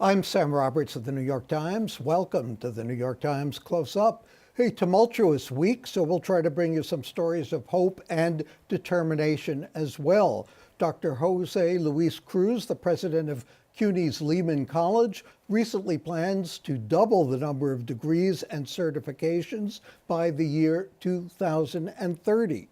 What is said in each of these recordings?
I'm Sam Roberts of the New York Times. Welcome to the New York Times Close Up. A tumultuous week, so we'll try to bring you some stories of hope and determination as well. Dr. Jose Luis Cruz, the president of CUNY's Lehman College, recently plans to double the number of degrees and certifications by the year 2030.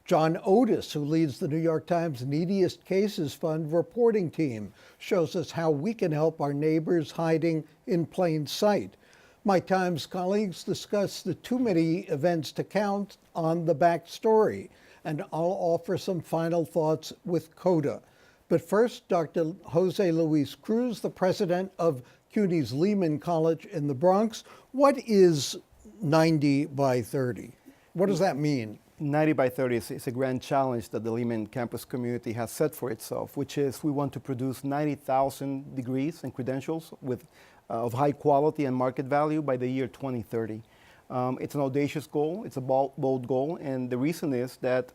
John Otis, who leads the New York Times Neediest Cases Fund reporting team, shows us how we can help our neighbors hiding in plain sight. My Times colleagues discuss the too many events to count on the backstory, and I'll offer some final thoughts with Coda. But first, Dr. Jose Luis Cruz, the president of CUNY's Lehman College in the Bronx. What is 90 by 30? What does that mean? 90 by 30 is a grand challenge that the Lehman campus community has set for itself, which is we want to produce 90,000 degrees and credentials of high quality and market value by the year 2030. It's an audacious goal, it's a bold goal, and the reason is that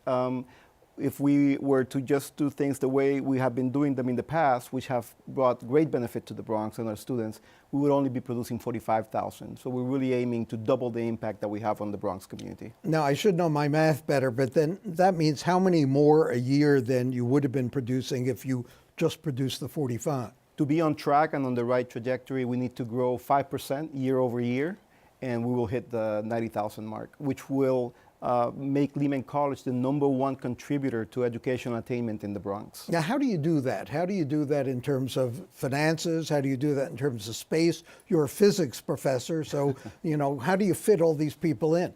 if we were to just do things the way we have been doing them in the past, which have brought great benefit to the Bronx and our students, we would only be producing 45,000. So we're really aiming to double the impact that we have on the Bronx community. Now, I should know my math better, but then that means how many more a year than you would have been producing if you just produced the 45? To be on track and on the right trajectory, we need to grow 5% year over year, and we will hit the 90,000 mark, which will make Lehman College the #1 contributor to educational attainment in the Bronx. Now, how do you do that? How do you do that in terms of finances? How do you do that in terms of space? You're a physics professor, so how do you fit all these people in?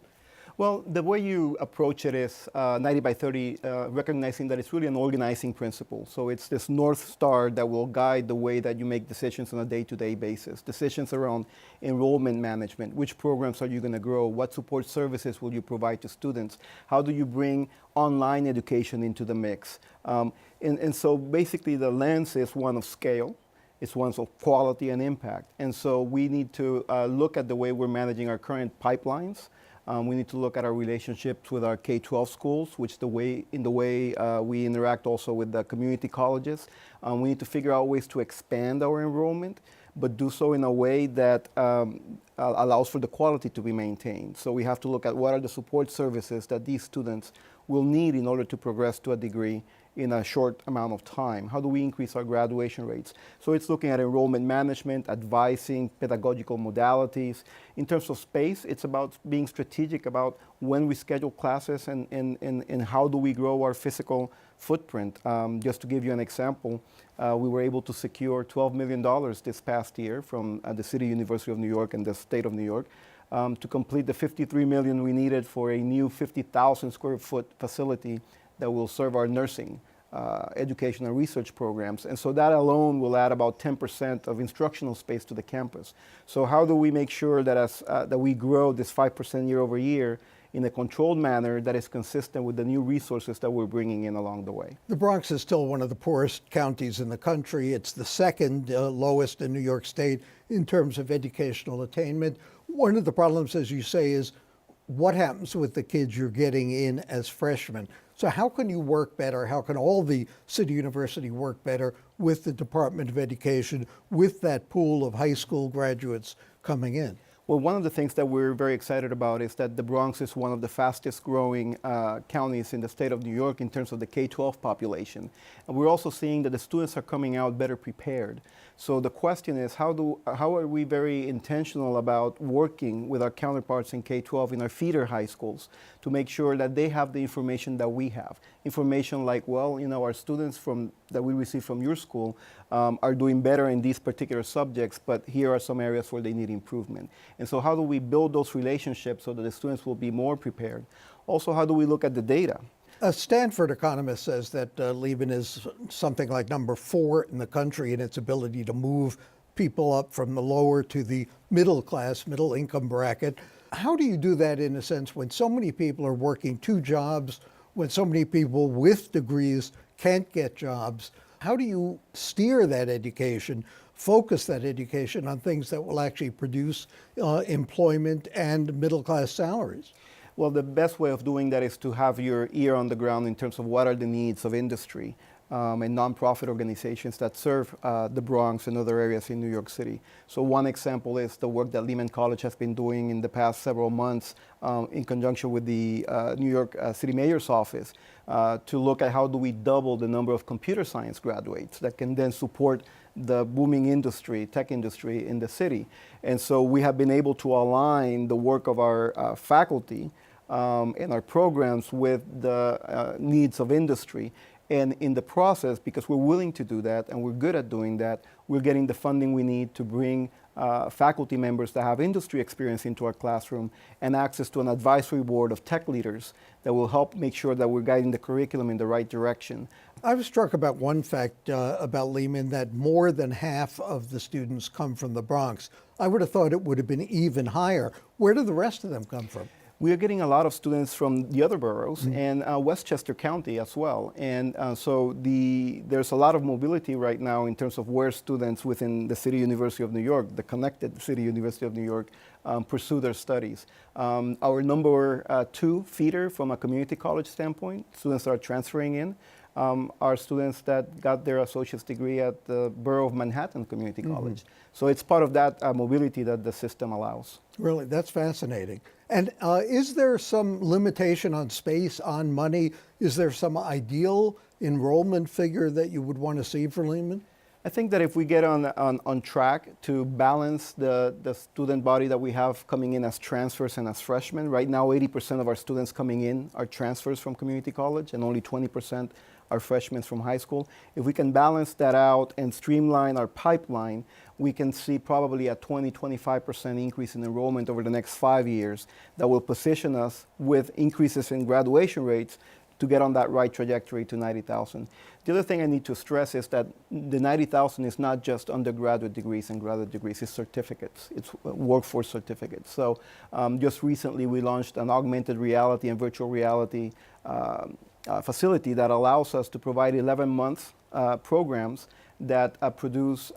Well, the way you approach it is 90 by 30, recognizing that it's really an organizing principle. So it's this North Star that will guide the way that you make decisions on a day-to-day basis. Decisions around enrollment management, which programs are you going to grow, what support services will you provide to students, how do you bring online education into the mix. And so basically the lens is one of scale. It's one of quality and impact. And so we need to look at the way we're managing our current pipelines. We need to look at our relationships with our K-12 schools, which we interact also with the community colleges. We need to figure out ways to expand our enrollment, but do so in a way that allows for the quality to be maintained. So we have to look at what are the support services that these students will need in order to progress to a degree in a short amount of time. How do we increase our graduation rates? So it's looking at enrollment management, advising, pedagogical modalities. In terms of space, it's about being strategic about when we schedule classes and how do we grow our physical footprint. Just to give you an example, we were able to secure $12 million this past year from the City University of New York and the State of New York to complete the $53 million we needed for a new 50,000 square foot facility that will serve our nursing, education and research programs. And so that alone will add about 10% of instructional space to the campus. So how do we make sure that that we grow this 5% year over year in a controlled manner that is consistent with the new resources that we're bringing in along the way? The Bronx is still one of the poorest counties in the country. It's the second lowest in New York State in terms of educational attainment. One of the problems, as you say, is what happens with the kids you're getting in as freshmen. So how can you work better? How can all the city university work better with the Department of Education, with that pool of high school graduates coming in? Well, one of the things that we're very excited about is that the Bronx is one of the fastest growing counties in the state of New York in terms of the K-12 population. And we're also seeing that the students are coming out better prepared. So the question is, how are we very intentional about working with our counterparts in K-12 in our feeder high schools to make sure that they have the information that we have? Information like, well, our students that we receive from your school are doing better in these particular subjects, but here are some areas where they need improvement. And so how do we build those relationships so that the students will be more prepared? Also, how do we look at the data? A Stanford economist says that Lehman is something like #4 in the country in its ability to move people up from the lower to the middle class, middle income bracket. How do you do that in a sense when so many people are working 2 jobs, when so many people with degrees can't get jobs? How do you steer that education, focus that education on things that will actually produce employment and middle class salaries? Well, the best way of doing that is to have your ear on the ground in terms of what are the needs of industry. and nonprofit organizations that serve the Bronx and other areas in New York City. So one example is the work that Lehman College has been doing in the past several months in conjunction with the New York City Mayor's office to look at how do we double the number of computer science graduates that can then support the booming industry, tech industry in the city. And so we have been able to align the work of our faculty and our programs with the needs of industry. And in the process, because we're willing to do that and we're good at doing that, we're getting the funding we need to bring faculty members that have industry experience into our classroom and access to an advisory board of tech leaders that will help make sure that we're guiding the curriculum in the right direction. I was struck about one fact about Lehman, that more than half of the students come from the Bronx. I would have thought it would have been even higher. Where do the rest of them come from? We are getting a lot of students from the other boroughs and Westchester County as well. And so there's a lot of mobility right now in terms of where students within the City University of New York, the connected City University of New York, pursue their studies. Our number 2 feeder from a community college standpoint, students that are transferring in, are students that got their associate's degree at the Borough of Manhattan Community College. So it's part of that mobility that the system allows. Really, that's fascinating. And is there some limitation on space, on money? Is there some ideal enrollment figure that you would want to see for Lehman? I think that if we get on track to balance the student body that we have coming in as transfers and as freshmen, right now 80% of our students coming in are transfers from community college and only 20% are freshmen from high school. If we can balance that out and streamline our pipeline, we can see probably a 20-25% increase in enrollment over the next 5 years that will position us with increases in graduation rates to get on that right trajectory to 90,000. The other thing I need to stress is that the 90,000 is not just undergraduate degrees and graduate degrees, it's certificates, it's workforce certificates. So just recently we launched an augmented reality and virtual reality facility that allows us to provide 11-month programs that produce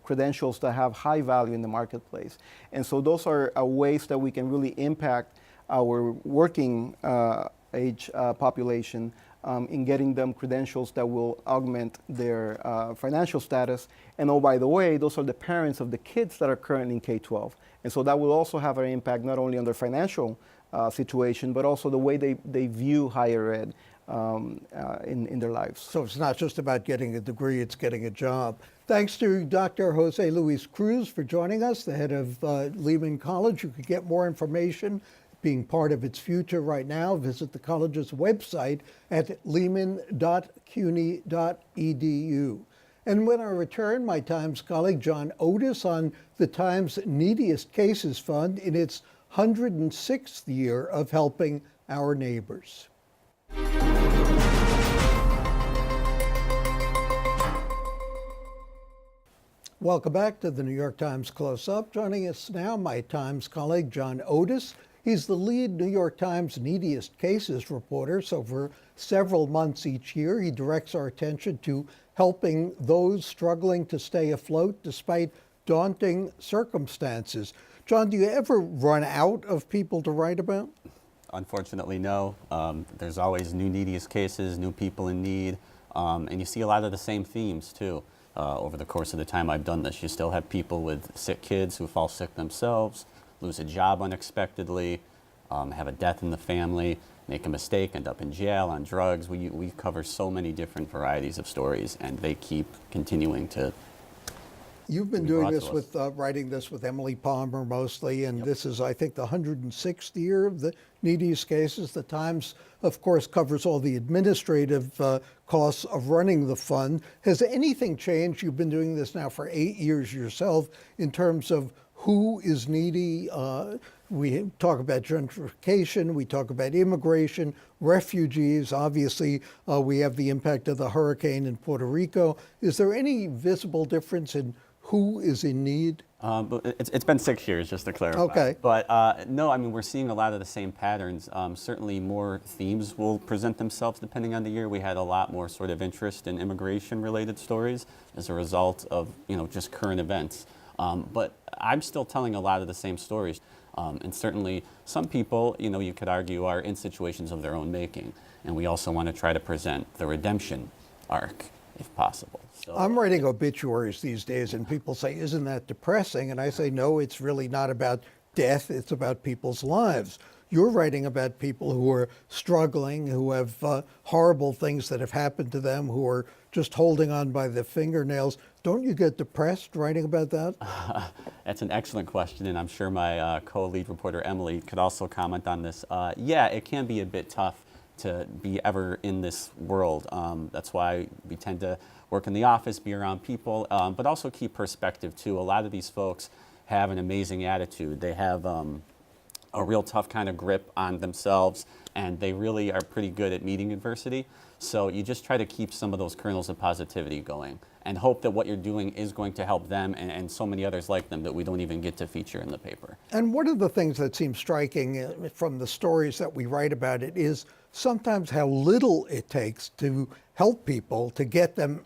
credentials that have high value in the marketplace. And so those are ways that we can really impact our working age population in getting them credentials that will augment their financial status. And oh, by the way, those are the parents of the kids that are currently in K-12. And so that will also have an impact not only on their financial situation, but also the way they view higher ed in their lives. So it's not just about getting a degree, it's getting a job. Thanks to Dr. Jose Luis Cruz for joining us, the head of Lehman College. You could get more information being part of its future right now. Visit the college's website at lehman.cuny.edu. And when I return, my Times colleague John Otis on the Times Neediest Cases Fund in its 106th year of helping our neighbors. Welcome back to the New York Times Close-Up. Joining us now, my Times colleague John Otis. He's the lead New York Times Neediest Cases reporter, so for several months each year, he directs our attention to helping those struggling to stay afloat despite daunting circumstances. John, do you ever run out of people to write about? Unfortunately, no. There's always new neediest cases, new people in need, and you see a lot of the same themes, too. Over the course of the time I've done this, you still have people with sick kids who fall sick themselves, lose a job unexpectedly, have a death in the family, make a mistake, end up in jail on drugs. We cover so many different varieties of stories, and they keep continuing to. You've been doing this with, writing this with Emily Palmer mostly, and this is, I think, the 106th year of the Neediest Cases. The Times, of course, covers all the administrative costs of running the fund. Has anything changed? You've been doing this now for 8 years yourself in terms of who is needy. We talk about gentrification, we talk about immigration, refugees. Obviously, we have the impact of the hurricane in Puerto Rico. Is there any visible difference in who is in need? It's been 6 years, just to clarify. Okay. But no, I mean, we're seeing a lot of the same patterns. Certainly more themes will present themselves depending on the year. We had a lot more sort of interest in immigration-related stories as a result of, just current events. But I'm still telling a lot of the same stories. And certainly some people, you could argue are in situations of their own making. And we also want to try to present the redemption arc, if possible. So I'm writing obituaries these days, and people say, isn't that depressing? And I say, no, it's really not about death, it's about people's lives. You're writing about people who are struggling, who have horrible things that have happened to them, who are just holding on by the fingernails. Don't you get depressed writing about that? That's an excellent question, and I'm sure my co-lead reporter Emily could also comment on this. Yeah, it can be a bit tough to be ever in this world. That's why we tend to work in the office, be around people, but also keep perspective too. A lot of these folks have an amazing attitude. They have a real tough kind of grip on themselves, and they really are pretty good at meeting adversity. So you just try to keep some of those kernels of positivity going and hope that what you're doing is going to help them and so many others like them that we don't even get to feature in the paper. And one of the things that seems striking from the stories that we write about it is sometimes how little it takes to help people, to get them,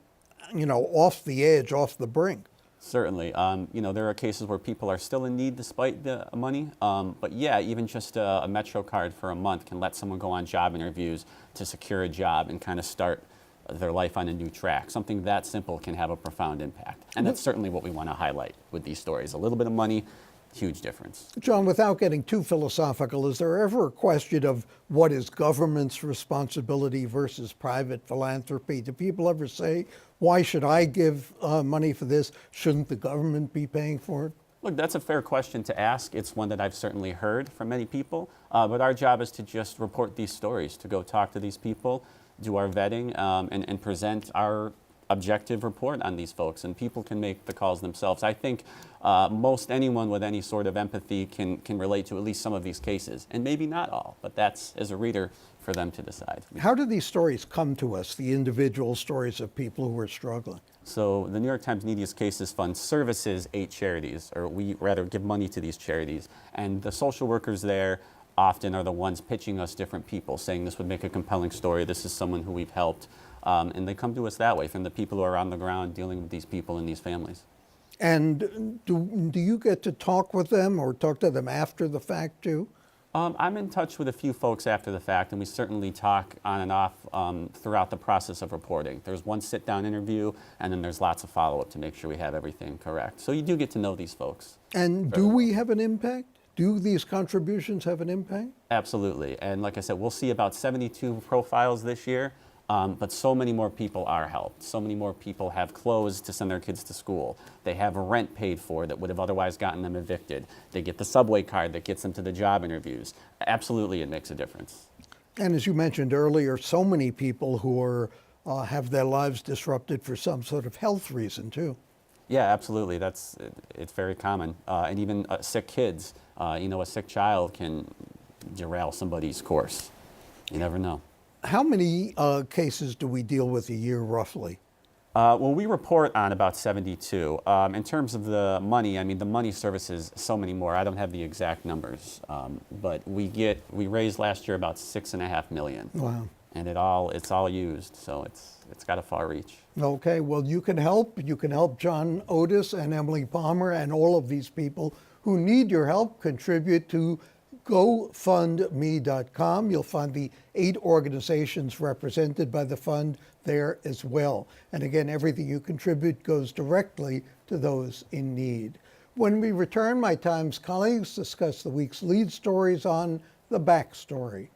off the edge, off the brink. Certainly. There are cases where people are still in need despite the money. But yeah, even just a Metro card for a month can let someone go on job interviews to secure a job and kind of start their life on a new track. Something that simple can have a profound impact. And that's certainly what we want to highlight with these stories. A little bit of money, huge difference. John, without getting too philosophical, is there ever a question of what is government's responsibility versus private philanthropy? Do people ever say, why should I give money for this? Shouldn't the government be paying for it? Look, that's a fair question to ask. It's one that I've certainly heard from many people. But our job is to just report these stories, to go talk to these people, do our vetting, and present our objective report on these folks, and people can make the calls themselves. I think most anyone with any sort of empathy can relate to at least some of these cases, and maybe not all, but that's, as a reader, for them to decide. How do these stories come to us, the individual stories of people who are struggling? So the New York Times Neediest Cases Fund services 8 charities, or we rather give money to these charities, and the social workers there often are the ones pitching us different people, saying this would make a compelling story, this is someone who we've helped. And they come to us that way, from the people who are on the ground dealing with these people and these families. And do you get to talk with them or talk to them after the fact too? I'm in touch with a few folks after the fact, and we certainly talk on and off throughout the process of reporting. There's one sit-down interview, and then there's lots of follow-up to make sure we have everything correct. So you do get to know these folks. And do we have an impact? Do these contributions have an impact? Absolutely. And like I said, we'll see about 72 profiles this year. But so many more people are helped. So many more people have clothes to send their kids to school. They have rent paid for that would have otherwise gotten them evicted. They get the subway card that gets them to the job interviews. Absolutely, it makes a difference. And as you mentioned earlier, so many people who are have their lives disrupted for some sort of health reason too. Yeah, absolutely. It's very common. And even sick kids. A sick child can derail somebody's course. You never know. How many cases do we deal with a year, roughly? Well, we report on about 72. In terms of the money, the money services so many more. I don't have the exact numbers, but we raised last year about $6.5 million. Wow! And it's all used, so it's got a far reach. Okay, well, you can help. You can help John Otis and Emily Palmer and all of these people who need your help. Contribute to GoFundMe.com. You'll find the 8 organizations represented by the fund there as well. And again, everything you contribute goes directly to those in need. When we return, my Times colleagues discuss the week's lead stories on The Backstory.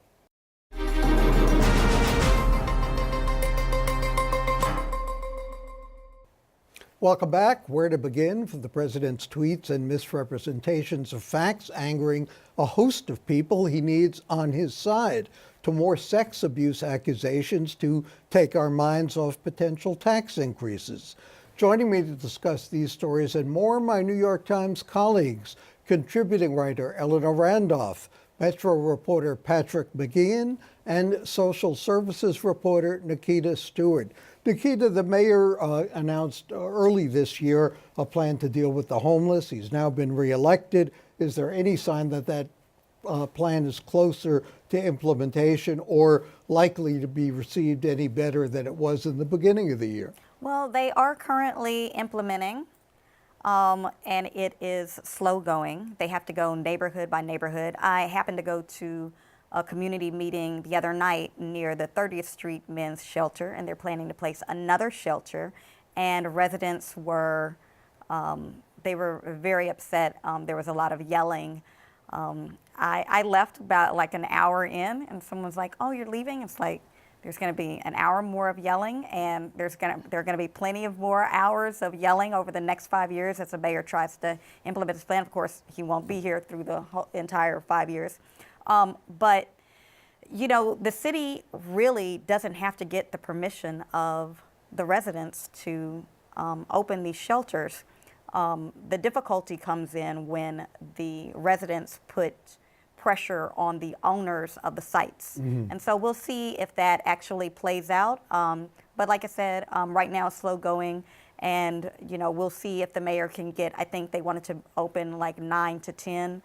Welcome back. Where to begin from the president's tweets and misrepresentations of facts angering a host of people he needs on his side, to more sex abuse accusations to take our minds off potential tax increases. Joining me to discuss these stories and more, my New York Times colleagues, contributing writer Eleanor Randolph, Metro reporter Patrick McGeehan, and social services reporter Nikita Stewart. Nikita, the mayor announced early this year a plan to deal with the homeless. He's now been reelected. Is there any sign that that plan is closer to implementation or likely to be received any better than it was in the beginning of the year? Well, they are currently implementing, and it is slow going. They have to go neighborhood by neighborhood. I happened to go to a community meeting the other night near the 30th Street Men's Shelter, and they're planning to place another shelter. And residents were, they were very upset. There was a lot of yelling. I left about like an hour in, and someone's like, "Oh, you're leaving?" It's like, there's going to be an hour more of yelling, and there are going to be plenty of more hours of yelling over the next 5 years as the mayor tries to implement his plan. Of course, he won't be here through the whole entire 5 years. But, you know, the city really doesn't have to get the permission of the residents to open these shelters. The difficulty comes in when the residents put pressure on the owners of the sites. And so we'll see if that actually plays out. But like I said, right now it's slow going, and you know, we'll see if the mayor can get, I think they wanted to open like 9 to 10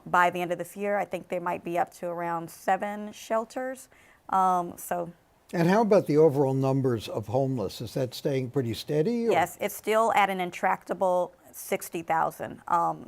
by the end of this year. I think they might be up to around 7 shelters. And how about the overall numbers of homeless? Is that staying pretty steady? Or? Yes, it's still at an intractable 60,000.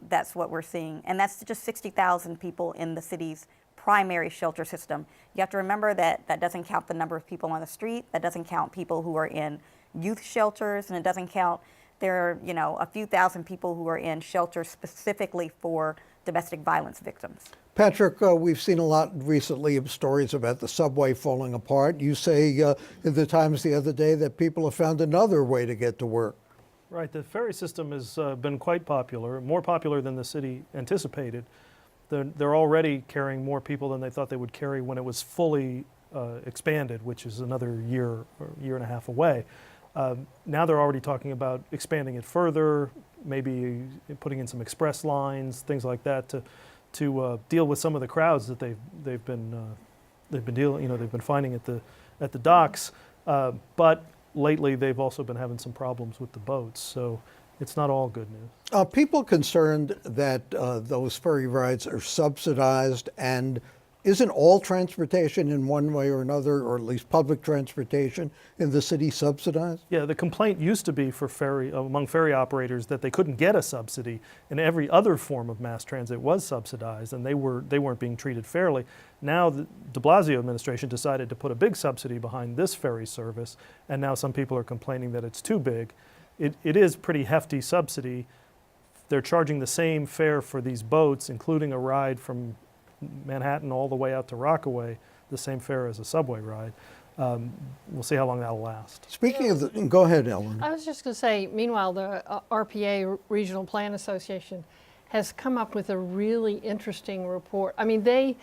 That's what we're seeing. And that's just 60,000 people in the city's primary shelter system. You have to remember that that doesn't count the number of people on the street. That doesn't count people who are in youth shelters. And it doesn't count, there are, you know, a few thousand people who are in shelters specifically for domestic violence victims. Patrick, we've seen a lot recently of stories about the subway falling apart. You say in the Times the other day that people have found another way to get to work. Right, the ferry system has been quite popular, more popular than the city anticipated. They're already carrying more people than they thought they would carry when it was fully expanded, which is another year or year and a half away. Now they're already talking about expanding it further, maybe putting in some express lines, things like that to deal with some of the crowds that they've been finding at the docks. But lately, they've also been having some problems with the boats, so it's not all good news. People concerned that those ferry rides are subsidized, and isn't all transportation in one way or another, or at least public transportation in the city, subsidized? Yeah, the complaint used to be for among ferry operators that they couldn't get a subsidy, and every other form of mass transit was subsidized, and they weren't being treated fairly. Now the de Blasio administration decided to put a big subsidy behind this ferry service, and now some people are complaining that it's too big. It is pretty hefty subsidy. They're charging the same fare for these boats, including a ride from Manhattan all the way out to Rockaway, the same fare as a subway ride. We'll see how long that'll last. Speaking of the, go ahead, Ellen. I was just going to say, meanwhile, the RPA, Regional Plan Association, has come up with a really interesting report. I mean, they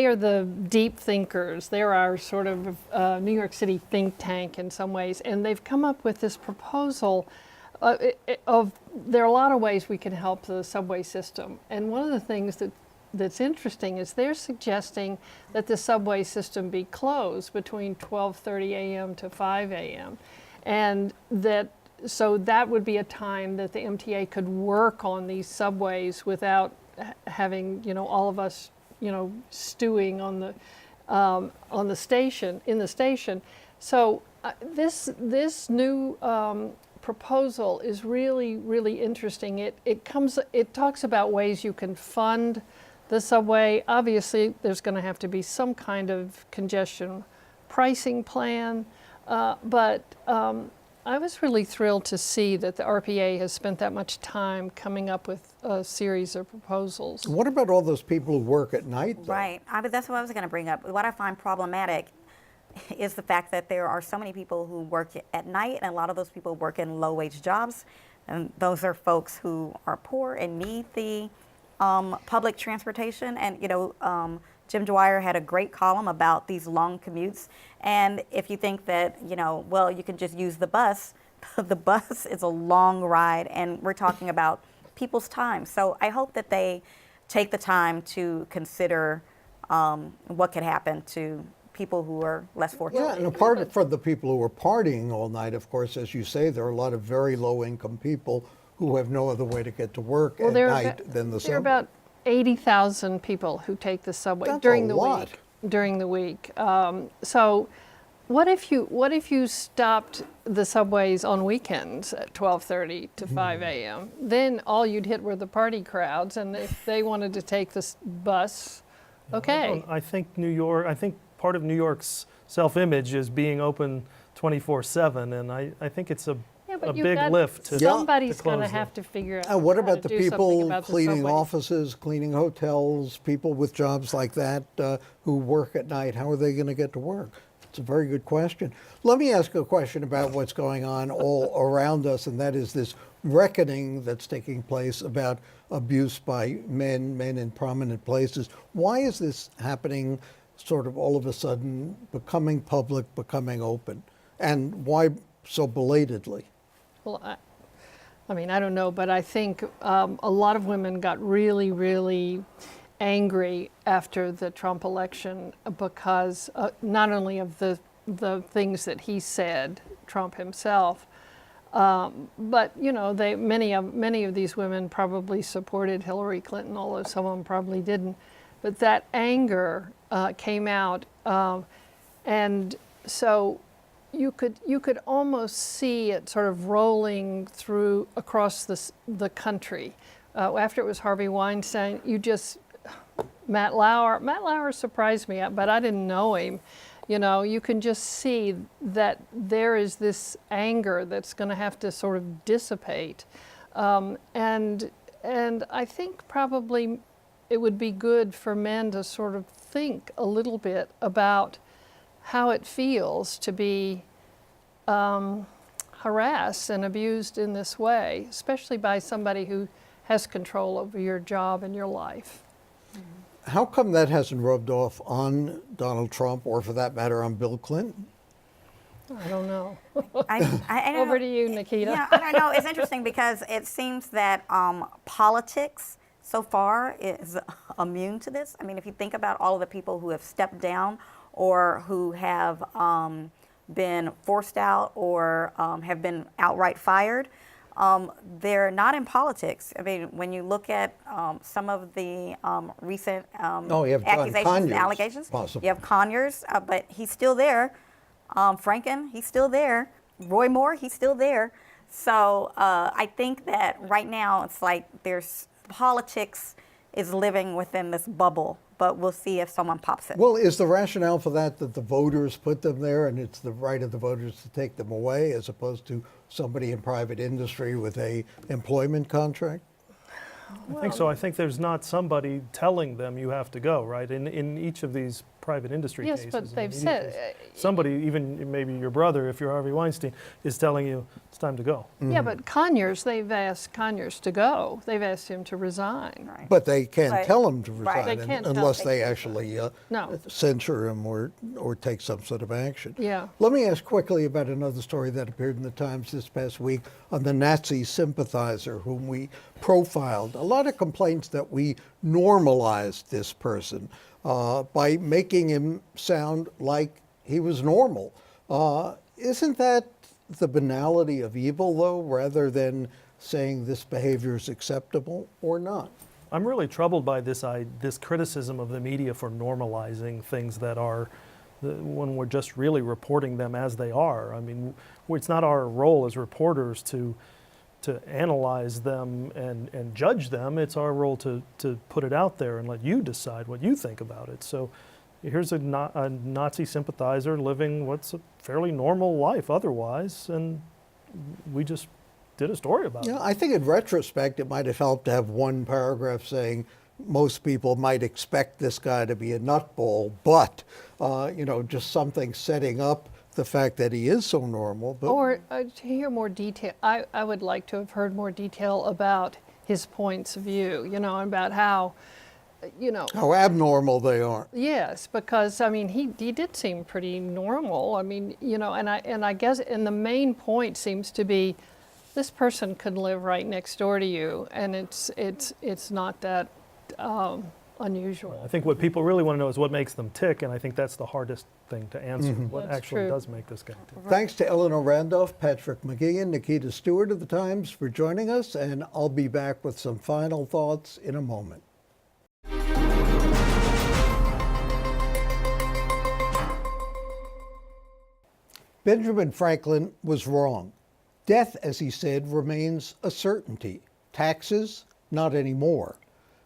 are the deep thinkers. They're our sort of New York City think tank in some ways, and they've come up with this proposal there are a lot of ways we can help the subway system. And one of the things that's interesting is they're suggesting that the subway system be closed between 12:30 a.m. to 5 a.m. And so that would be a time that the MTA could work on these subways without having, you know, all of us, you know, stewing on the station. So this new proposal is really, really interesting. It talks about ways you can fund the subway. Obviously, there's going to have to be some kind of congestion pricing plan, but I was really thrilled to see that the RPA has spent that much time coming up with a series of proposals. What about all those people who work at night, though? Right. That's what I was going to bring up. What I find problematic is the fact that there are so many people who work at night, and a lot of those people work in low-wage jobs. And those are folks who are poor and need the public transportation. And, you know, Jim Dwyer had a great column about these long commutes. And if you think that, you know, well, you can just use the bus is a long ride, and we're talking about people's time. So I hope that they take the time to consider what could happen to people who are less fortunate. Yeah, and apart from the people who are partying all night, of course, as you say, there are a lot of very low-income people who have no other way to get to work at night than the subway. There are about 80,000 people who take the subway That's during a the lot. week. During the week. So what if you stopped the subways on weekends at 12:30 to 5 a.m.? Then all you'd hit were the party crowds, and if they wanted to take this bus Okay. I think I think part of New York's self-image is being open 24/7, and I think it's a Yeah, but you've big got- lift to Somebody's to going to close have them. to figure out. What how about to the do something people about the cleaning subway. offices, cleaning hotels, people with jobs like that who work at night? How are they going to get to work? It's a very good question. Let me ask a question about what's going on all around us, and that is this reckoning that's taking place about abuse by men in prominent places. Why is this happening sort of all of a sudden, becoming public, becoming open? And why so belatedly? Well, I mean, I don't know, but I think a lot of women got really, really angry after the Trump election because not only of the things that he said, Trump himself, but you know, many of these women probably supported Hillary Clinton, although some of them probably didn't. But that anger came out, and so you could almost see it sort of rolling through across the country. After it was Harvey Weinstein, Matt Lauer surprised me, but I didn't know him. You know, you can just see that there is this anger that's going to have to sort of dissipate, and I think probably it would be good for men to sort of think a little bit about how it feels to be harassed and abused in this way, especially by somebody who has control over your job and your life. How come that hasn't rubbed off on Donald Trump, or for that matter, on Bill Clinton? I don't know. I don't Over know. to you, Nikita. Yeah, I don't know. It's interesting because it seems that politics so far is immune to this. I mean, if you think about all of the people who have stepped down or who have been forced out or have been outright fired, they're not in politics. I mean, when you look at some of the recent You have John accusations and Conyers, allegations, possibly. you have Conyers, but he's still there. Franken, he's still there. Roy Moore, he's still there. So I think that right now it's like there's politics is living within this bubble, but we'll see if someone pops it. Well, is the rationale for that the voters put them there and it's the right of the voters to take them away, as opposed to somebody in private industry with a employment contract? I think so. I think there's not somebody telling them you have to go, right? In each of these private industry Yes, cases. but in the they've media said- case, somebody, even maybe your brother, if you're Harvey Weinstein, is telling you it's time to go. Yeah, but Conyers, they've asked Conyers to go. They've asked him to resign. Right. But they can't Right. tell him to Right. resign They can't tell- unless they actually No. censure him or take some sort of action. Yeah. Let me ask quickly about another story that appeared in the Times this past week on the Nazi sympathizer whom we profiled. A lot of complaints that we normalized this person by making him sound like he was normal. Isn't that the banality of evil, though, rather than saying this behavior is acceptable or not? I'm really troubled by this criticism of the media for normalizing things that are, when we're just really reporting them as they are. I mean, it's not our role as reporters to analyze them and judge them. It's our role to put it out there and let you decide what you think about it. So here's a Nazi sympathizer living what's a fairly normal life otherwise, and we just did a story about it. Yeah, I think in retrospect, it might have helped to have one paragraph saying most people might expect this guy to be a nutball, but, just something setting up the fact that he is so normal. But Or to hear more detail, I would like to have heard more detail about his points of view, about how, how abnormal they are. yes, because I mean he did seem pretty normal. I mean, and I guess the main point seems to be this person could live right next door to you, and it's not that unusual. I think what people really want to know is what makes them tick, and I think that's the hardest thing to answer. What That's actually true. does make this guy tick? Thanks to Eleanor Randolph, Patrick McGee, and Nikita Stewart of the Times for joining us, and I'll be back with some final thoughts in a moment. Benjamin Franklin was wrong. Death, as he said, remains a certainty. Taxes, not anymore.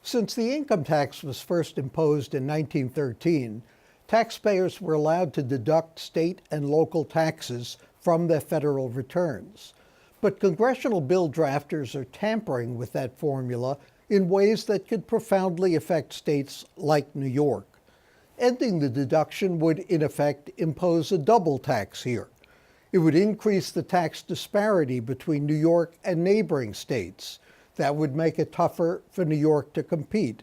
Since the income tax was first imposed in 1913, taxpayers were allowed to deduct state and local taxes from their federal returns. But congressional bill drafters are tampering with that formula in ways that could profoundly affect states like New York. Ending the deduction would, in effect, impose a double tax here. It would increase the tax disparity between New York and neighboring states. That would make it tougher for New York to compete.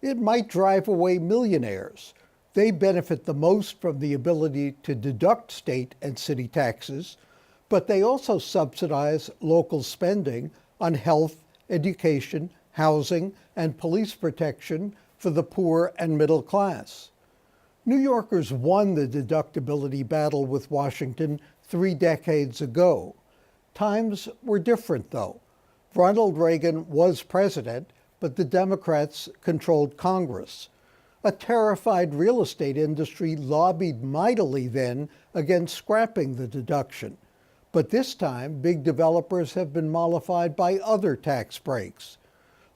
It might drive away millionaires. They benefit the most from the ability to deduct state and city taxes, but they also subsidize local spending on health, education, housing, and police protection for the poor and middle class. New Yorkers won the deductibility battle with Washington 3 decades ago. Times were different, though. Ronald Reagan was president, but the Democrats controlled Congress. A terrified real estate industry lobbied mightily then against scrapping the deduction. But this time, big developers have been mollified by other tax breaks.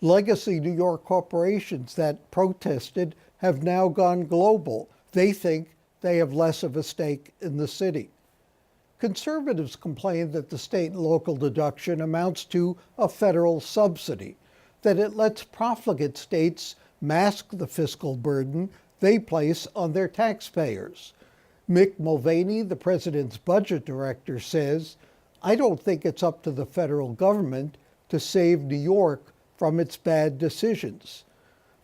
Legacy New York corporations that protested have now gone global. They think they have less of a stake in the city. Conservatives complain that the state and local deduction amounts to a federal subsidy, that it lets profligate states mask the fiscal burden they place on their taxpayers. Mick Mulvaney, the president's budget director, says, "I don't think it's up to the federal government to save New York from its bad decisions."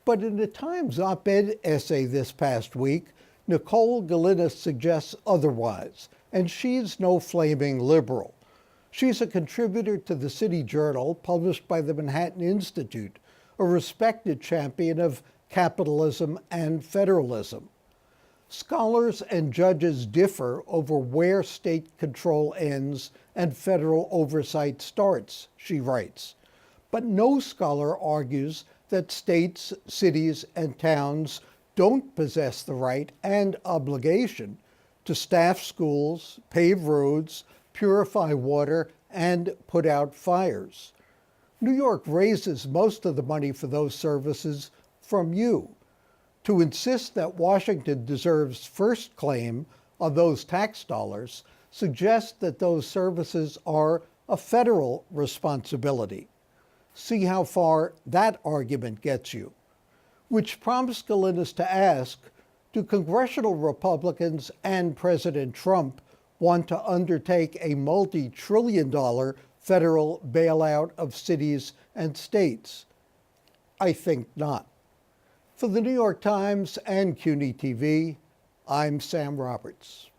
But in a Times op-ed essay this past week, Nicole Galinas suggests otherwise, and she's no flaming liberal. She's a contributor to the City Journal, published by the Manhattan Institute, a respected champion of capitalism and federalism. Scholars and judges differ over where state control ends and federal oversight starts, she writes. But no scholar argues that states, cities, and towns don't possess the right and obligation to staff schools, pave roads, purify water, and put out fires. New York raises most of the money for those services from you. To insist that Washington deserves first claim on those tax dollars suggests that those services are a federal responsibility. See how far that argument gets you. Which prompts Galinas to ask, do congressional Republicans and President Trump want to undertake a multi-trillion-dollar federal bailout of cities and states? I think not. For the New York Times and CUNY TV, I'm Sam Roberts.